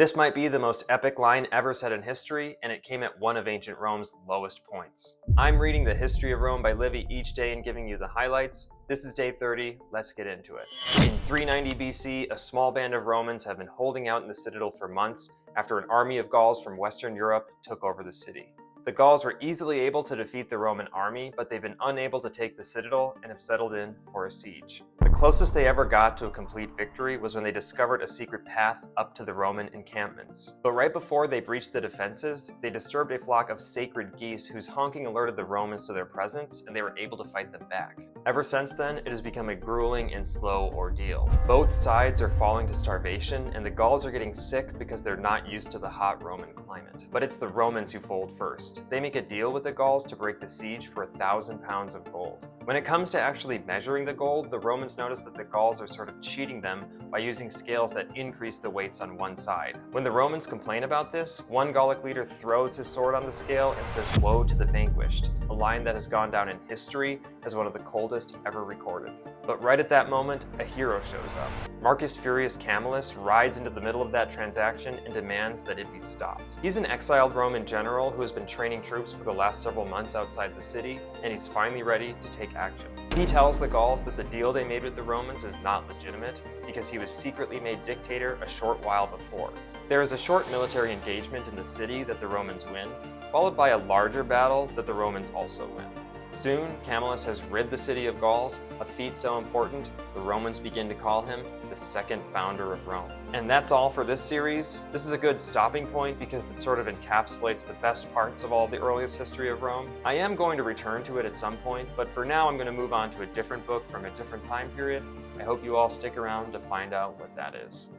This might be the most epic line ever said in history, and it came at one of ancient Rome's lowest points. I'm reading the History of Rome by Livy each day and giving you the highlights. This is day 30, let's get into it. In 390 BC, a small band of Romans have been holding out in the citadel for months after an army of Gauls from Western Europe took over the city. The Gauls were easily able to defeat the Roman army, but they've been unable to take the citadel and have settled in for a siege. The closest they ever got to a complete victory was when they discovered a secret path up to the Roman encampments. But right before they breached the defenses, they disturbed a flock of sacred geese whose honking alerted the Romans to their presence, and they were able to fight them back. Ever since then, it has become a grueling and slow ordeal. Both sides are falling to starvation, and the Gauls are getting sick because they're not used to the hot Roman climate. But it's the Romans who fold first. They make a deal with the Gauls to break the siege for 1,000 pounds of gold. When it comes to actually measuring the gold, the Romans notice that the Gauls are sort of cheating them by using scales that increase the weights on one side. When the Romans complain about this, one Gallic leader throws his sword on the scale and says, "Woe to the vanquished," a line that has gone down in history as one of the coldest ever recorded. But right at that moment, a hero shows up. Marcus Furius Camillus rides into the middle of that transaction and demands that it be stopped. He's an exiled Roman general who has been training troops for the last several months outside the city, and he's finally ready to take action. He tells the Gauls that the deal they made with the Romans is not legitimate because he was secretly made dictator a short while before. There is a short military engagement in the city that the Romans win, followed by a larger battle that the Romans also win. Soon, Camillus has rid the city of Gauls, a feat so important, the Romans begin to call him the second founder of Rome. And that's all for this series. This is a good stopping point because it sort of encapsulates the best parts of all the earliest history of Rome. I am going to return to it at some point, but for now I'm going to move on to a different book from a different time period. I hope you all stick around to find out what that is.